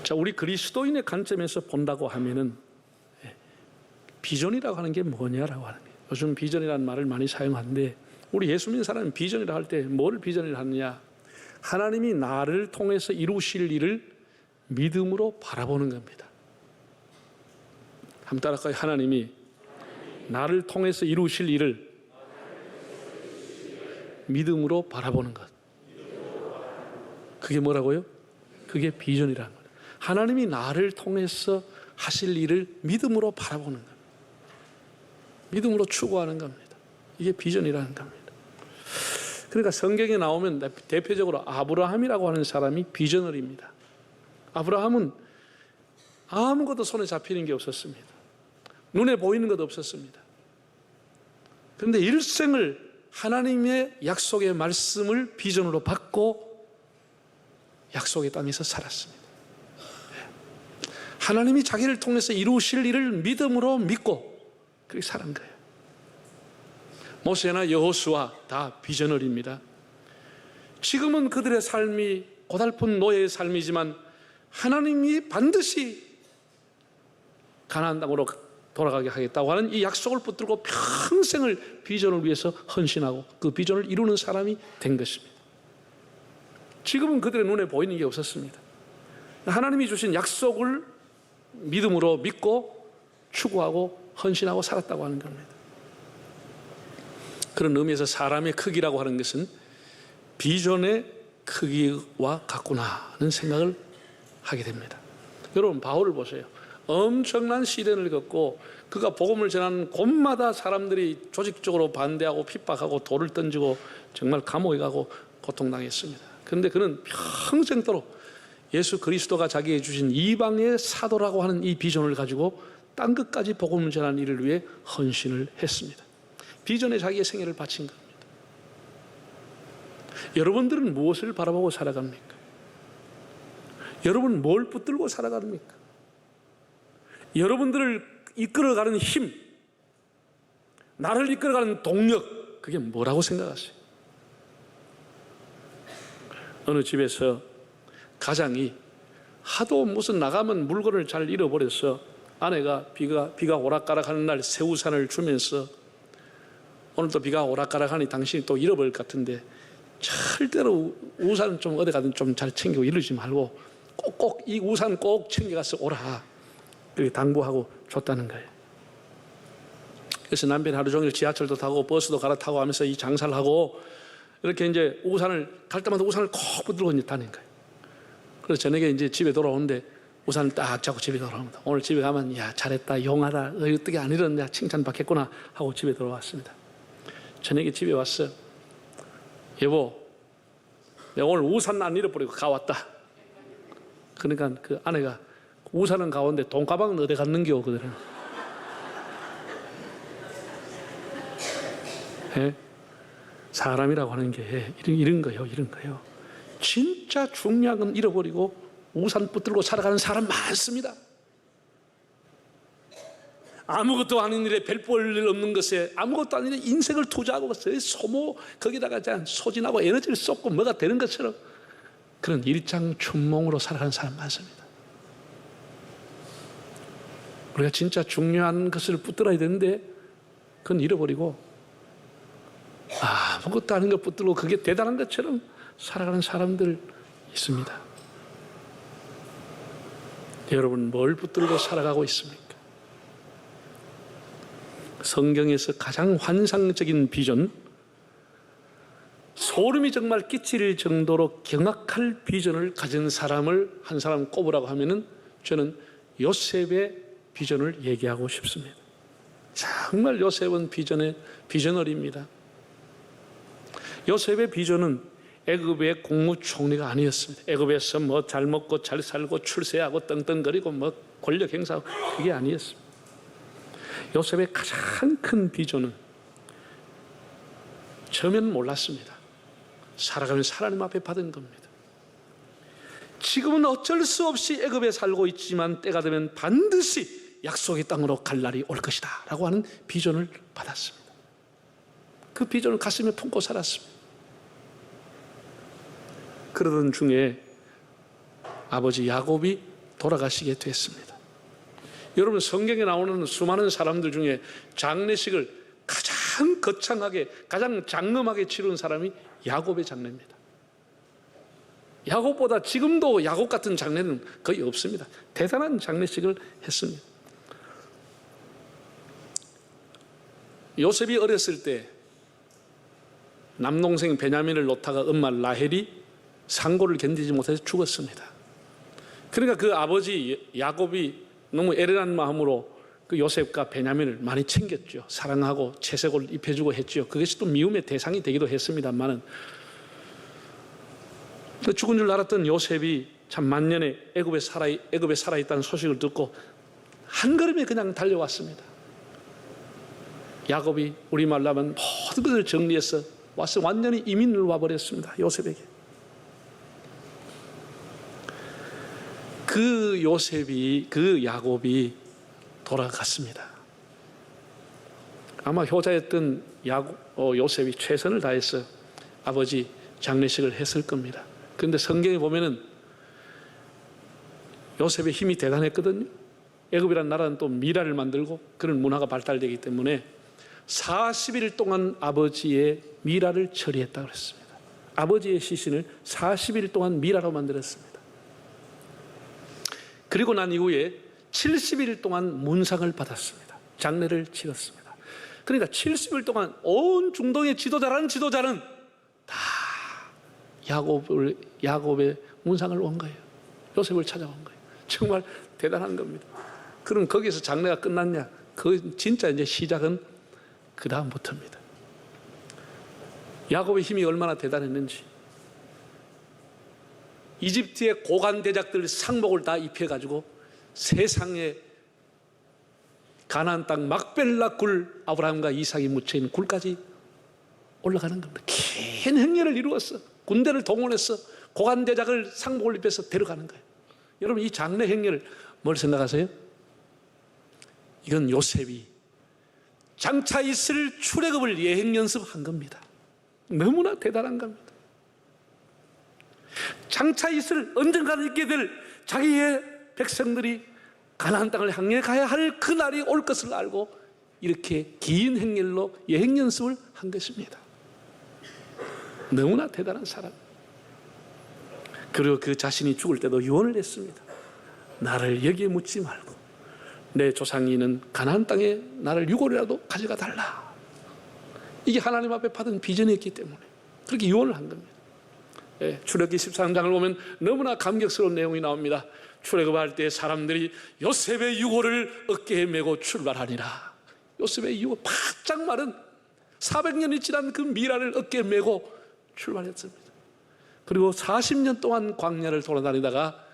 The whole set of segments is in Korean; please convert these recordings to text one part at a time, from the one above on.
자, 우리 그리스도인의 관점에서 본다고 하면은 비전이라고 하는 게 뭐냐라고 하는 거예요. 요즘 비전이라는 말을 많이 사용하는데, 우리 예수 믿는 사람은 비전이라고 할 때 뭘 비전이라 하느냐? 하나님이 나를 통해서 이루실 일을 믿음으로 바라보는 겁니다. 한번 따라할까요? 하나님이 나를 통해서 이루실 일을 믿음으로 바라보는 것. 그게 뭐라고요? 그게 비전이라는 거예요. 하나님이 나를 통해서 하실 일을 믿음으로 바라보는 겁니다. 믿음으로 추구하는 겁니다. 이게 비전이라는 겁니다. 그러니까 성경에 나오면 대표적으로 아브라함이라고 하는 사람이 비저너리입니다. 아브라함은 아무것도 손에 잡히는 게 없었습니다. 눈에 보이는 것도 없었습니다. 그런데 일생을 하나님의 약속의 말씀을 비전으로 받고 약속의 땅에서 살았습니다. 하나님이 자기를 통해서 이루실 일을 믿음으로 믿고 그렇게 사는 거예요. 모세나 여호수아 다 비저너리입니다. 지금은 그들의 삶이 고달픈 노예의 삶이지만 하나님이 반드시 가나안 땅으로 돌아가게 하겠다고 하는 이 약속을 붙들고 평생을 비전을 위해서 헌신하고 그 비전을 이루는 사람이 된 것입니다. 지금은 그들의 눈에 보이는 게 없었습니다. 하나님이 주신 약속을 믿음으로 믿고 추구하고 헌신하고 살았다고 하는 겁니다. 그런 의미에서 사람의 크기라고 하는 것은 비전의 크기와 같구나 하는 생각을 하게 됩니다. 여러분, 바울을 보세요. 엄청난 시련을 겪고 그가 복음을 전하는 곳마다 사람들이 조직적으로 반대하고 핍박하고 돌을 던지고 정말 감옥에 가고 고통당했습니다. 그런데 그는 평생도록 예수 그리스도가 자기에게 주신 이방의 사도라고 하는 이 비전을 가지고 땅 끝까지 복음을 전하는 일을 위해 헌신을 했습니다. 비전에 자기의 생애를 바친 겁니다. 여러분들은 무엇을 바라보고 살아갑니까? 여러분 뭘 붙들고 살아갑니까? 여러분들을 이끌어가는 힘, 나를 이끌어가는 동력, 그게 뭐라고 생각하세요? 어느 집에서 가장이 하도 무슨 나가면 물건을 잘 잃어버려서 아내가 비가 오락가락하는 날 새 우산을 주면서 오늘도 비가 오락가락하니 당신이 또 잃어버릴 것 같은데 절대로 우산은 좀 어디 가든 좀 잘 챙기고 이러지 말고 꼭 이 우산 꼭 챙겨가서 오라, 그렇게 당부하고 줬다는 거예요. 그래서 남편이 하루 종일 지하철도 타고 버스도 갈아타고 하면서 이 장사를 하고 이렇게 이제 우산을 갈 때마다 우산을 꼭 붙들고 있다는 거예요. 그래서 저녁에 이제 집에 돌아오는데 우산을 딱 잡고 집에 돌아옵니다. 오늘 집에 가면 야 잘했다, 용하다, 어떻게 안 이러냐 칭찬받겠구나 하고 집에 돌아왔습니다. 저녁에 집에 왔어. 여보, 내가 오늘 우산 안 잃어버리고 가왔다. 그러니까 그 아내가 우산은 가운데 돈가방은 어디 갔는겨 그들은. 사람이라고 하는 게 이런 거예요. 진짜 중요한 건 잃어버리고 우산 붙들고 살아가는 사람 많습니다. 아무것도 아닌 일에 별볼 일 없는 것에 아무것도 아닌 일에 인생을 투자하고 소모 거기다가 소진하고 에너지를 쏟고 뭐가 되는 것처럼 그런 일장춘몽으로 살아가는 사람 많습니다. 우리가 진짜 중요한 것을 붙들어야 되는데 그건 잃어버리고 아무것도 아닌 것 붙들고 그게 대단한 것처럼 살아가는 사람들 있습니다. 여러분 뭘 붙들고 살아가고 있습니까? 성경에서 가장 환상적인 비전, 소름이 정말 끼칠 정도로 경악할 비전을 가진 사람을 한 사람 꼽으라고 하면은 저는 요셉의 비전을 얘기하고 싶습니다. 정말 요셉은 비저너리입니다. 요셉의 비전은 애굽의 국무총리가 아니었습니다. 애굽에서 뭐 잘 먹고 잘 살고 출세하고 떵떵거리고 뭐 권력 행사하고 그게 아니었습니다. 요셉의 가장 큰 비전은 처음에는 몰랐습니다. 살아가면서 하나님 앞에 받은 겁니다. 지금은 어쩔 수 없이 애굽에 살고 있지만 때가 되면 반드시 약속의 땅으로 갈 날이 올 것이다 라고 하는 비전을 받았습니다. 그 비전을 가슴에 품고 살았습니다. 그러던 중에 아버지 야곱이 돌아가시게 됐습니다. 여러분, 성경에 나오는 수많은 사람들 중에 장례식을 가장 거창하게, 가장 장엄하게 치른 사람이 야곱의 장례입니다. 야곱보다 지금도 야곱 같은 장례는 거의 없습니다. 대단한 장례식을 했습니다. 요셉이 어렸을 때 남동생 베냐민을 놓다가 엄마 라헬이 상고를 견디지 못해서 죽었습니다. 그러니까 그 아버지 야곱이 너무 애련한 마음으로 그 요셉과 베냐민을 많이 챙겼죠. 사랑하고 채색을 입혀주고 했죠. 그것이 또 미움의 대상이 되기도 했습니다만은, 죽은 줄 알았던 요셉이 참 만년에 애굽에 살아있다는 소식을 듣고 한 걸음에 그냥 달려왔습니다. 야곱이 우리말로 하면 모든 것을 정리해서 와서 완전히 이민을 와버렸습니다. 요셉에게. 그 야곱이 돌아갔습니다. 아마 효자였던 요셉이 최선을 다해서 아버지 장례식을 했을 겁니다. 그런데 성경에 보면은 요셉의 힘이 대단했거든요. 애굽이라는 나라는 또 미라를 만들고 그런 문화가 발달되기 때문에 40일 동안 아버지의 미라를 처리했다고 그랬습니다. 아버지의 시신을 40일 동안 미라로 만들었습니다. 그리고 난 이후에 70일 동안 문상을 받았습니다. 장례를 치렀습니다. 그러니까 70일 동안 온 중동의 지도자라는 지도자는 다 야곱의 문상을 온 거예요. 요셉을 찾아온 거예요. 정말 대단한 겁니다. 그럼 거기서 장례가 끝났냐? 그 진짜 이제 시작은 그 다음부터입니다. 야곱의 힘이 얼마나 대단했는지, 이집트의 고관 대작들 상복을 다 입혀가지고 세상에 가나안 땅 막벨라 굴, 아브라함과 이삭이 묻혀있는 굴까지 올라가는 겁니다. 긴 행렬을 이루었어. 군대를 동원해서 고관 대작을 상복을 입혀서 데려가는 거예요. 여러분, 이 장례 행렬을 뭘 생각하세요? 이건 요셉이 장차 있을 출애굽을 예행 연습한 겁니다. 너무나 대단한 겁니다. 장차 있을, 언젠가는 있게 될 자기의 백성들이 가나안 땅을 향해 가야 할 그날이 올 것을 알고 이렇게 긴 행렬로 예행 연습을 한 것입니다. 너무나 대단한 사람. 그리고 그 자신이 죽을 때도 유언을 했습니다. 나를 여기에 묻지 말고 내 조상이 있는 가나안 땅에 나를 유골이라도 가져가 달라. 이게 하나님 앞에 받은 비전이었기 때문에 그렇게 유언을 한 겁니다. 출애굽기 13장을 보면 너무나 감격스러운 내용이 나옵니다. 출애굽할 때 사람들이 요셉의 유골을 어깨에 메고 출발하니라. 요셉의 유골, 바짝 마른 400년이 지난 그 미라를 어깨에 메고 출발했습니다. 그리고 40년 동안 광야를 돌아다니다가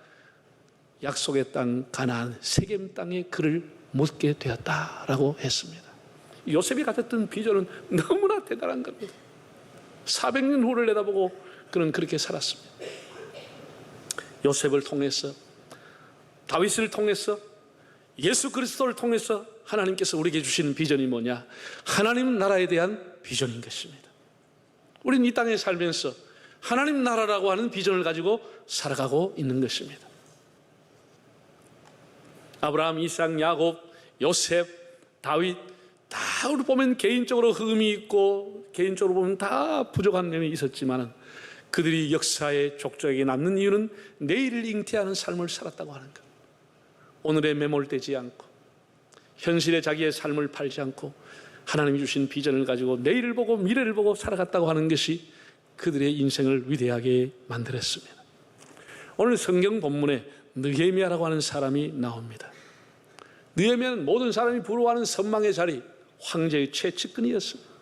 약속의 땅 가나안 세겜 땅에 그를 묻게 되었다라고 했습니다. 요셉이 가졌던 비전은 너무나 대단한 겁니다. 400년 후를 내다보고 그는 그렇게 살았습니다. 요셉을 통해서, 다윗을 통해서, 예수 그리스도를 통해서 하나님께서 우리에게 주시는 비전이 뭐냐? 하나님 나라에 대한 비전인 것입니다. 우리는 이 땅에 살면서 하나님 나라라고 하는 비전을 가지고 살아가고 있는 것입니다. 아브라함, 이삭, 야곱, 요셉, 다윗 다 우리 보면 개인적으로 흠이 있고 개인적으로 보면 다 부족한 면이 있었지만 그들이 역사의 족적에게 남는 이유는 내일을 잉태하는 삶을 살았다고 하는 것. 오늘에 매몰되지 않고 현실에 자기의 삶을 팔지 않고 하나님이 주신 비전을 가지고 내일을 보고 미래를 보고 살아갔다고 하는 것이 그들의 인생을 위대하게 만들었습니다. 오늘 성경 본문에 느헤미야라고 하는 사람이 나옵니다. 느헤미야는 모든 사람이 부러워하는 선망의 자리, 황제의 최측근이었습니다.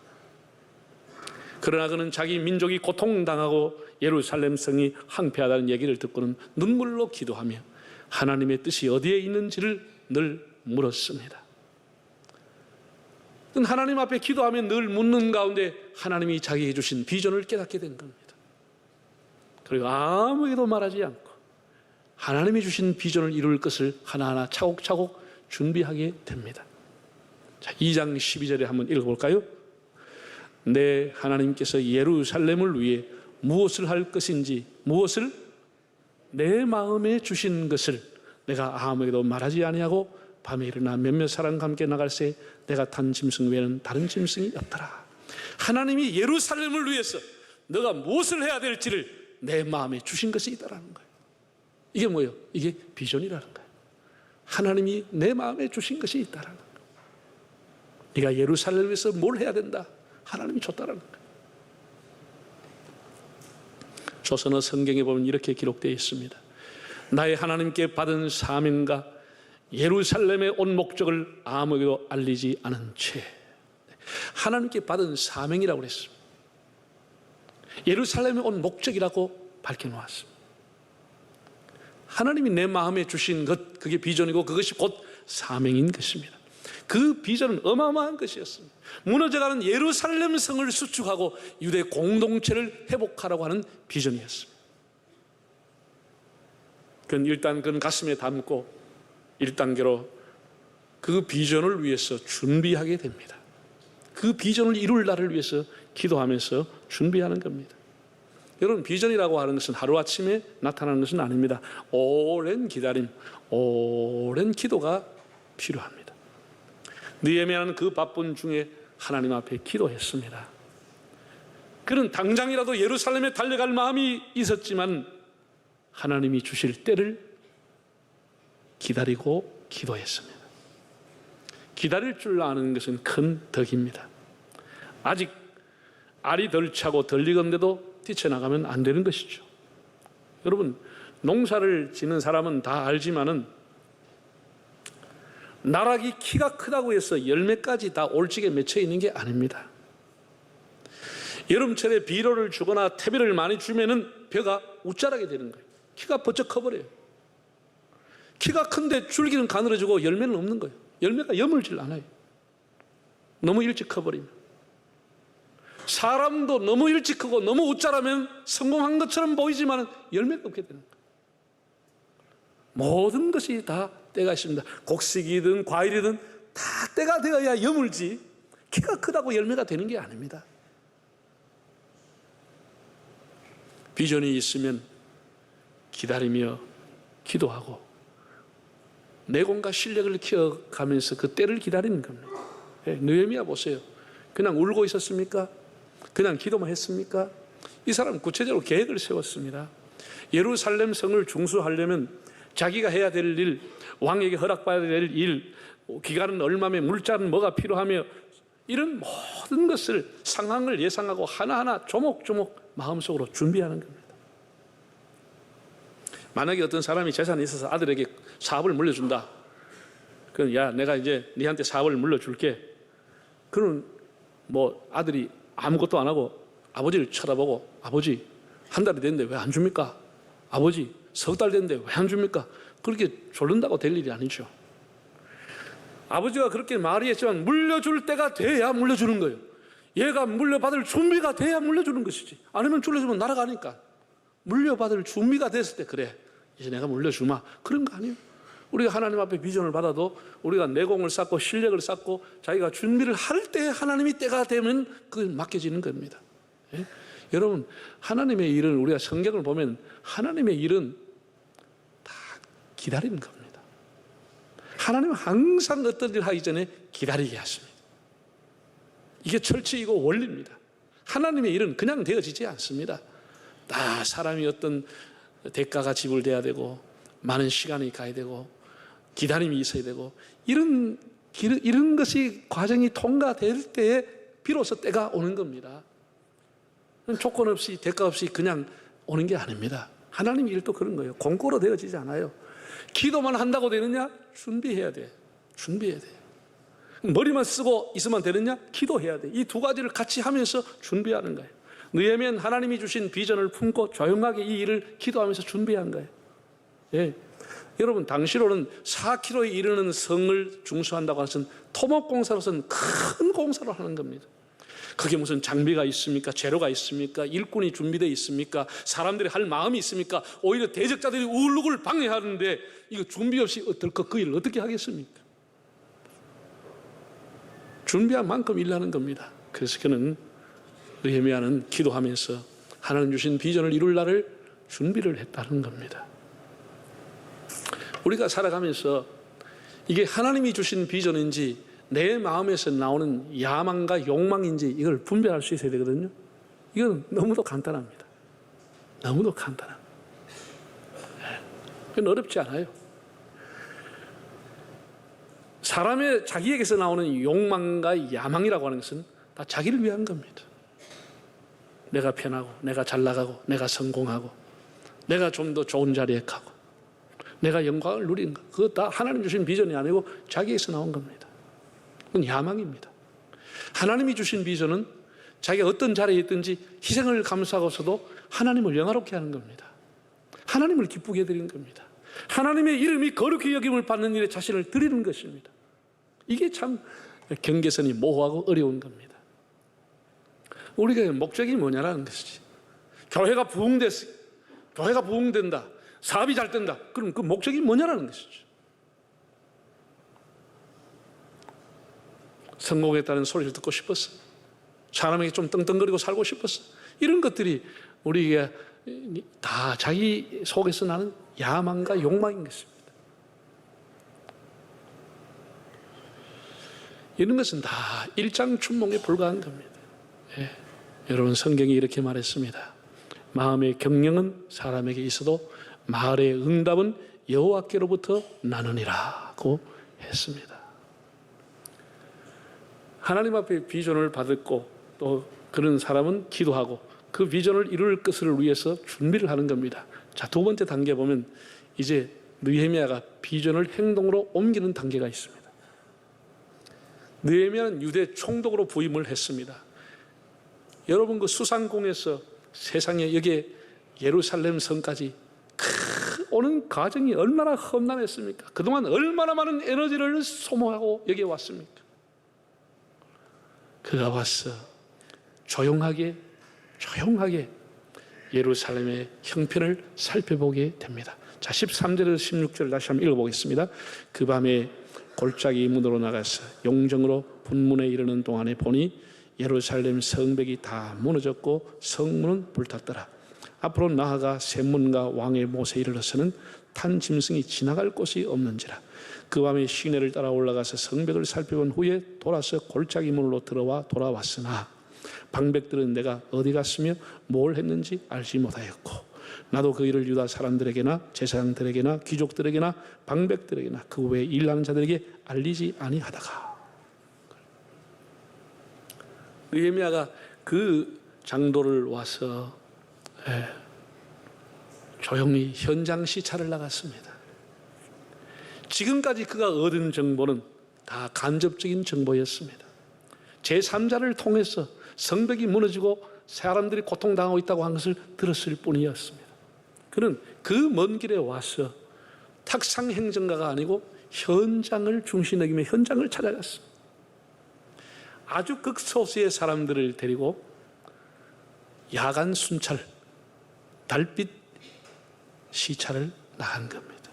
그러나 그는 자기 민족이 고통당하고 예루살렘 성이 황폐하다는 얘기를 듣고는 눈물로 기도하며 하나님의 뜻이 어디에 있는지를 늘 물었습니다. 하나님 앞에 기도하며 늘 묻는 가운데 하나님이 자기에게 주신 비전을 깨닫게 된 겁니다. 그리고 아무에게도 말하지 않고 하나님이 주신 비전을 이룰 것을 하나하나 차곡차곡 준비하게 됩니다. 자, 2장 12절에 한번 읽어볼까요? 내 하나님께서 예루살렘을 위해 무엇을 할 것인지, 무엇을 내 마음에 주신 것을 내가 아무에게도 말하지 아니하고 밤에 일어나 몇몇 사람과 함께 나갈새 내가 탄 짐승 외에는 다른 짐승이 없더라. 하나님이 예루살렘을 위해서 너가 무엇을 해야 될지를 내 마음에 주신 것이 있다라는 거예요. 이게 뭐예요? 이게 비전이라는 거예요. 하나님이 내 마음에 주신 것이 있다라는 거예요. 네가 예루살렘을 위해서 뭘 해야 된다? 하나님이 줬다라는 거예요. 조선어 성경에 보면 이렇게 기록되어 있습니다. 나의 하나님께 받은 사명과 예루살렘에 온 목적을 아무에게도 알리지 않은 채. 하나님께 받은 사명이라고 그랬습니다. 예루살렘에 온 목적이라고 밝혀놓았습니다. 하나님이 내 마음에 주신 것, 그게 비전이고 그것이 곧 사명인 것입니다. 그 비전은 어마어마한 것이었습니다. 무너져가는 예루살렘 성을 수축하고 유대 공동체를 회복하라고 하는 비전이었습니다. 그건 가슴에 담고 1단계로 그 비전을 위해서 준비하게 됩니다. 그 비전을 이룰 날을 위해서 기도하면서 준비하는 겁니다. 여러분, 비전이라고 하는 것은 하루아침에 나타나는 것은 아닙니다. 오랜 기다림, 오랜 기도가 필요합니다. 느헤미야는 그 바쁜 중에 하나님 앞에 기도했습니다. 그는 당장이라도 예루살렘에 달려갈 마음이 있었지만 하나님이 주실 때를 기다리고 기도했습니다. 기다릴 줄 아는 것은 큰 덕입니다. 아직 알이 덜 차고 덜 익었는데도 뛰쳐나가면 안 되는 것이죠. 여러분, 농사를 짓는 사람은 다 알지만은 나락이 키가 크다고 해서 열매까지 다 올지게 맺혀 있는 게 아닙니다. 여름철에 비료를 주거나 퇴비를 많이 주면은 벼가 웃자라게 되는 거예요. 키가 번쩍 커버려요. 키가 큰데 줄기는 가늘어지고 열매는 없는 거예요. 열매가 여물질 않아요. 너무 일찍 커버리면. 사람도 너무 일찍 크고 너무 웃자라면 성공한 것처럼 보이지만 열매가 없게 되는 거예요. 모든 것이 다 때가 있습니다. 곡식이든 과일이든 다 때가 되어야 여물지 키가 크다고 열매가 되는 게 아닙니다. 비전이 있으면 기다리며 기도하고 내공과 실력을 키워가면서 그 때를 기다리는 겁니다. 느헤미야 보세요. 그냥 울고 있었습니까? 그냥 기도만 했습니까? 이 사람은 구체적으로 계획을 세웠습니다. 예루살렘 성을 중수하려면 자기가 해야 될 일, 왕에게 허락받아야 될 일, 기간은 얼마며 물자는 뭐가 필요하며 이런 모든 것을 상황을 예상하고 하나하나 조목조목 마음속으로 준비하는 겁니다. 만약에 어떤 사람이 재산이 있어서 아들에게 사업을 물려준다. 그럼 야, 내가 이제 네한테 사업을 물려줄게. 그럼 뭐 아들이 아무것도 안 하고 아버지를 쳐다보고 아버지 한 달이 됐는데 왜 안 줍니까? 아버지 석 달 됐는데 왜 안 줍니까? 그렇게 졸른다고 될 일이 아니죠. 아버지가 그렇게 말이 했지만 물려줄 때가 돼야 물려주는 거예요. 얘가 물려받을 준비가 돼야 물려주는 것이지. 아니면 물려주면 날아가니까. 물려받을 준비가 됐을 때 그래 이제 내가 물려주마 그런 거 아니에요. 우리가 하나님 앞에 비전을 받아도 우리가 내공을 쌓고 실력을 쌓고 자기가 준비를 할 때 하나님이 때가 되면 그걸 맡겨지는 겁니다. 예? 여러분, 하나님의 일은 우리가 성경을 보면 하나님의 일은 다 기다리는 겁니다. 하나님은 항상 어떤 일을 하기 전에 기다리게 하십니다. 이게 철칙이고 원리입니다. 하나님의 일은 그냥 되어지지 않습니다. 다 사람이 어떤 대가가 지불돼야 되고 많은 시간이 가야 되고 기다림이 있어야 되고 이런 것이 과정이 통과될 때에 비로소 때가 오는 겁니다. 조건 없이 대가 없이 그냥 오는 게 아닙니다. 하나님 일도 그런 거예요. 공고로 되어지지 않아요. 기도만 한다고 되느냐? 준비해야 돼. 준비해야 돼. 머리만 쓰고 있으면 되느냐? 기도해야 돼. 이 두 가지를 같이 하면서 준비하는 거예요. 느헤미야는 하나님이 주신 비전을 품고 조용하게 이 일을 기도하면서 준비한 거예요. 예. 여러분, 당시로는 4km에 이르는 성을 중수한다고 하는 토목공사로서는 큰 공사로 하는 겁니다. 그게 무슨 장비가 있습니까? 재료가 있습니까? 일꾼이 준비되어 있습니까? 사람들이 할 마음이 있습니까? 오히려 대적자들이 우르르 방해하는데 이거 준비 없이 그 일을 어떻게 하겠습니까? 준비한 만큼 일하는 겁니다. 그래서 그는 느헤미야는 기도하면서 하나님 주신 비전을 이룰 날을 준비를 했다는 겁니다. 우리가 살아가면서 이게 하나님이 주신 비전인지 내 마음에서 나오는 야망과 욕망인지 이걸 분별할 수 있어야 되거든요. 이건 너무도 간단합니다. 너무도 간단합니다. 그건 어렵지 않아요. 사람의 자기에게서 나오는 욕망과 야망이라고 하는 것은 다 자기를 위한 겁니다. 내가 편하고, 내가 잘 나가고, 내가 성공하고, 내가 좀 더 좋은 자리에 가고, 내가 영광을 누리는 것. 그거 다 하나님 주신 비전이 아니고 자기에게서 나온 겁니다. 그건 야망입니다. 하나님이 주신 비전은 자기가 어떤 자리에 있든지 희생을 감수하고서도 하나님을 영화롭게 하는 겁니다. 하나님을 기쁘게 해드리는 겁니다. 하나님의 이름이 거룩히 여김을 받는 일에 자신을 드리는 것입니다. 이게 참 경계선이 모호하고 어려운 겁니다. 우리가 목적이 뭐냐라는 것이지. 교회가 부흥된다. 사업이 잘 된다. 그럼 그 목적이 뭐냐라는 것이죠. 성공했다는 소리를 듣고 싶었어. 사람에게 좀 떵떵거리고 살고 싶었어. 이런 것들이 우리가 다 자기 속에서 나는 야망과 욕망인 것입니다. 이런 것은 다 일장춘몽에 불과한 겁니다. 예. 여러분, 성경이 이렇게 말했습니다. 마음의 경영은 사람에게 있어도 말의 응답은 여호와께로부터 나느니라고 했습니다. 하나님 앞에 비전을 받았고 또 그런 사람은 기도하고 그 비전을 이룰 것을 위해서 준비를 하는 겁니다. 자, 두 번째 단계 보면 이제 느헤미야가 비전을 행동으로 옮기는 단계가 있습니다. 느헤미야는 유대 총독으로 부임을 했습니다. 여러분, 그 수상공에서 세상에 여기에 예루살렘 성까지 오는 과정이 얼마나 험난했습니까? 그동안 얼마나 많은 에너지를 소모하고 여기에 왔습니까? 그가 와서 조용하게 예루살렘의 형편을 살펴보게 됩니다. 자, 13절에서 16절 다시 한번 읽어보겠습니다. 그 밤에 골짜기 문으로 나가서 용정으로 분문에 이르는 동안에 보니 예루살렘 성벽이 다 무너졌고 성문은 불탔더라. 앞으로 나아가 샘문과 왕의 못에 이르러서는 탄 짐승이 지나갈 곳이 없는지라. 그 밤에 시내를 따라 올라가서 성벽을 살펴본 후에 돌아서 골짜기 문으로 들어와 돌아왔으나 방백들은 내가 어디 갔으며 뭘 했는지 알지 못하였고 나도 그 일을 유다 사람들에게나 제사장들에게나 귀족들에게나 방백들에게나 그 외에 일하는 자들에게 알리지 아니하다가. 느헤미야가 그 장도를 와서 조용히 현장 시찰을 나갔습니다. 지금까지 그가 얻은 정보는 다 간접적인 정보였습니다. 제3자를 통해서 성벽이 무너지고 사람들이 고통당하고 있다고 한 것을 들었을 뿐이었습니다. 그는 그 먼 길에 와서 탁상 행정가가 아니고 현장을 중심에 여기며 현장을 찾아갔습니다. 아주 극소수의 사람들을 데리고 야간 순찰, 달빛 시찰을 나간 겁니다.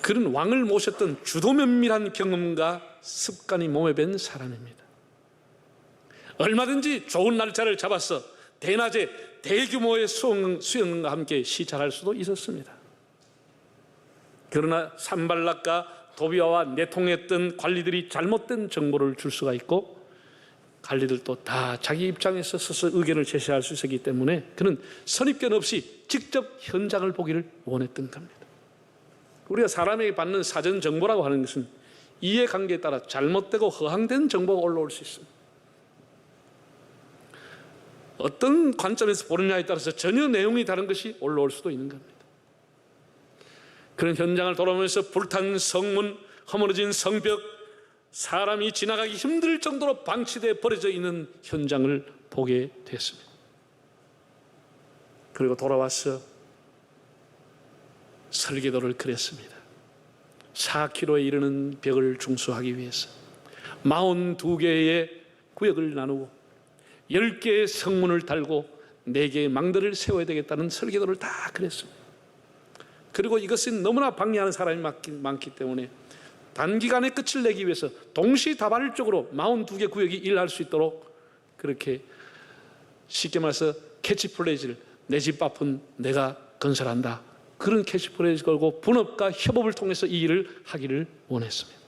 그런 왕을 모셨던 주도 면밀한 경험과 습관이 몸에 밴 사람입니다. 얼마든지 좋은 날짜를 잡아서 대낮에 대규모의 수영과 함께 시찰할 수도 있었습니다. 그러나 산발락과 도비아와 내통했던 관리들이 잘못된 정보를 줄 수가 있고 관리들도 다 자기 입장에서 서서 의견을 제시할 수 있었기 때문에 그는 선입견 없이 직접 현장을 보기를 원했던 겁니다. 우리가 사람에게 받는 사전 정보라고 하는 것은 이해관계에 따라 잘못되고 허황된 정보가 올라올 수 있습니다. 어떤 관점에서 보느냐에 따라서 전혀 내용이 다른 것이 올라올 수도 있는 겁니다. 그런 현장을 돌아보면서 불탄 성문, 허물어진 성벽, 사람이 지나가기 힘들 정도로 방치되어 버려져 있는 현장을 보게 됐습니다. 그리고 돌아와서 설계도를 그렸습니다. 4km에 이르는 벽을 중수하기 위해서 42개의 구역을 나누고 10개의 성문을 달고 4개의 망대를 세워야 되겠다는 설계도를 다 그렸습니다. 그리고 이것은 너무나 방해하는 사람이 많기 때문에 단기간에 끝을 내기 위해서 동시다발적으로 42개 구역이 일할 수 있도록 그렇게 쉽게 말해서 캐치플레이즈를 내 집 앞은 내가 건설한다. 그런 캐치프레이즈 걸고 분업과 협업을 통해서 이 일을 하기를 원했습니다.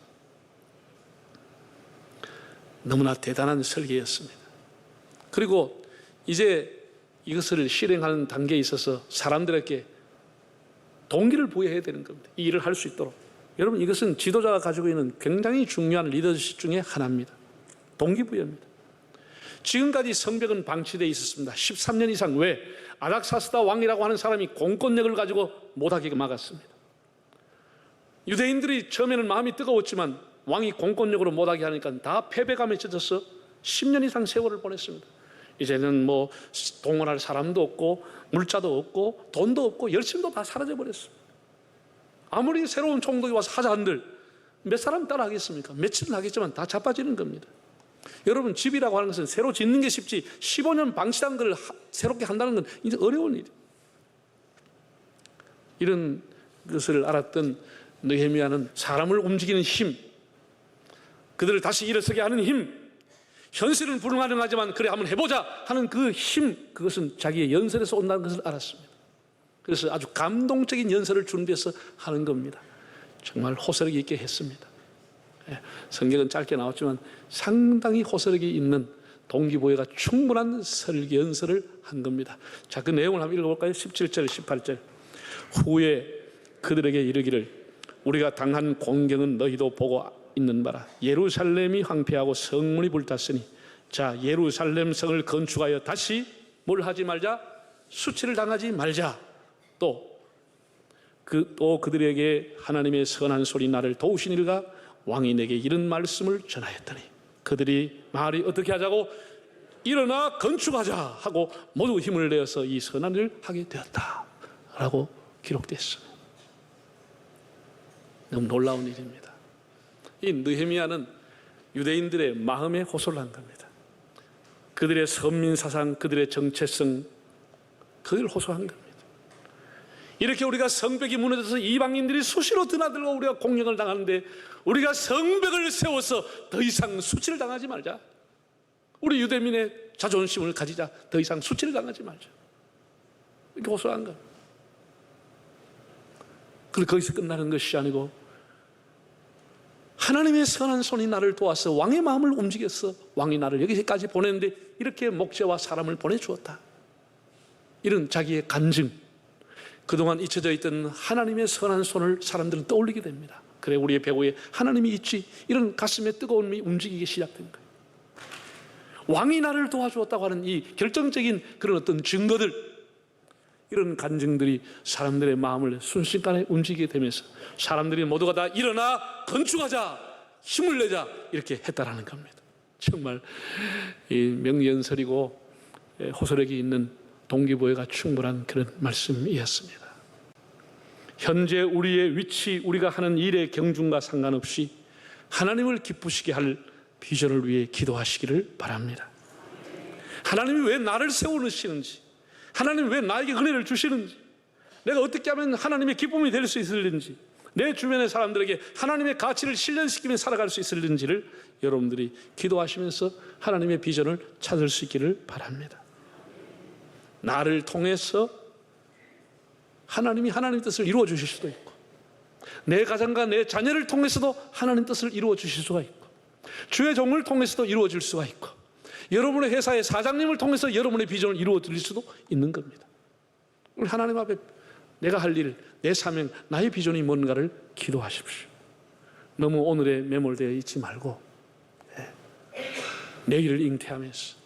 너무나 대단한 설계였습니다. 그리고 이제 이것을 실행하는 단계에 있어서 사람들에게 동기를 부여해야 되는 겁니다. 이 일을 할 수 있도록. 여러분, 이것은 지도자가 가지고 있는 굉장히 중요한 리더십 중에 하나입니다. 동기부여입니다. 지금까지 성벽은 방치되어 있었습니다. 13년 이상. 왜? 아닥사스다 왕이라고 하는 사람이 공권력을 가지고 못하게 막았습니다. 유대인들이 처음에는 마음이 뜨거웠지만 왕이 공권력으로 못하게 하니까 다 패배감에 젖어서 10년 이상 세월을 보냈습니다. 이제는 뭐 동원할 사람도 없고 물자도 없고 돈도 없고 열심도 다 사라져버렸습니다. 아무리 새로운 총독이 와서 하자 한들 몇 사람 따라 하겠습니까? 며칠은 하겠지만 다 자빠지는 겁니다. 여러분, 집이라고 하는 것은 새로 짓는 게 쉽지 15년 방치한 걸 새롭게 한다는 건 이제 어려운 일이에요. 이런 것을 알았던 느헤미야는 사람을 움직이는 힘, 그들을 다시 일어서게 하는 힘, 현실은 불가능하지만 그래 한번 해보자 하는 그 힘, 그것은 자기의 연설에서 온다는 것을 알았습니다. 그래서 아주 감동적인 연설을 준비해서 하는 겁니다. 정말 호소력 있게 했습니다. 성경은 짧게 나왔지만 상당히 호소력이 있는 동기부여가 충분한 설교 연설을 한 겁니다. 자, 그 내용을 한번 읽어볼까요? 17절, 18절. 후에 그들에게 이르기를 우리가 당한 공경은 너희도 보고 있는 바라. 예루살렘이 황폐하고 성문이 불탔으니 자, 예루살렘 성을 건축하여 다시 뭘 하지 말자? 수치를 당하지 말자. 또 그들에게 하나님의 선한 소리 나를 도우신 이가 왕이 내게 이런 말씀을 전하였더니 그들이 말이 어떻게 하자고 일어나 건축하자 하고 모두 힘을 내어서 이 선한 일을 하게 되었다 라고 기록됐습니다. 너무 놀라운 일입니다. 이 느헤미야는 유대인들의 마음에 호소를 한 겁니다. 그들의 선민사상, 그들의 정체성, 그걸 호소한 겁니다. 이렇게 우리가 성벽이 무너져서 이방인들이 수시로 드나들고 우리가 공격을 당하는데 우리가 성벽을 세워서 더 이상 수치를 당하지 말자. 우리 유대민의 자존심을 가지자. 더 이상 수치를 당하지 말자. 이렇게 호소한 겁니다. 그리고 거기서 끝나는 것이 아니고 하나님의 선한 손이 나를 도와서 왕의 마음을 움직였어. 왕이 나를 여기까지 보냈는데 이렇게 목재와 사람을 보내주었다. 이런 자기의 간증, 그동안 잊혀져 있던 하나님의 선한 손을 사람들은 떠올리게 됩니다. 그래, 우리의 배후에 하나님이 있지. 이런 가슴에 뜨거움이 움직이기 시작된 거예요. 왕이 나를 도와주었다고 하는 이 결정적인 그런 어떤 증거들, 이런 간증들이 사람들의 마음을 순식간에 움직이게 되면서 사람들이 모두가 다 일어나 건축하자, 힘을 내자 이렇게 했다라는 겁니다. 정말 이 명연설이고 호소력이 있는 동기부여가 충분한 그런 말씀이었습니다. 현재 우리의 위치, 우리가 하는 일의 경중과 상관없이 하나님을 기쁘시게 할 비전을 위해 기도하시기를 바랍니다. 하나님이 왜 나를 세워놓으시는지, 하나님이 왜 나에게 은혜를 주시는지, 내가 어떻게 하면 하나님의 기쁨이 될 수 있을는지, 내 주변의 사람들에게 하나님의 가치를 실현시키며 살아갈 수 있을는지를 여러분들이 기도하시면서 하나님의 비전을 찾을 수 있기를 바랍니다. 나를 통해서 하나님이 하나님 뜻을 이루어 주실 수도 있고, 내 가정과 내 자녀를 통해서도 하나님 뜻을 이루어 주실 수가 있고, 주의 종을 통해서도 이루어질 수가 있고, 여러분의 회사의 사장님을 통해서 여러분의 비전을 이루어 드릴 수도 있는 겁니다. 우리 하나님 앞에 내가 할 일, 내 사명, 나의 비전이 뭔가를 기도하십시오. 너무 오늘에 매몰되어 있지 말고 내일을 잉태하면서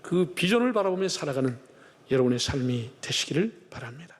그 비전을 바라보며 살아가는 여러분의 삶이 되시기를 바랍니다.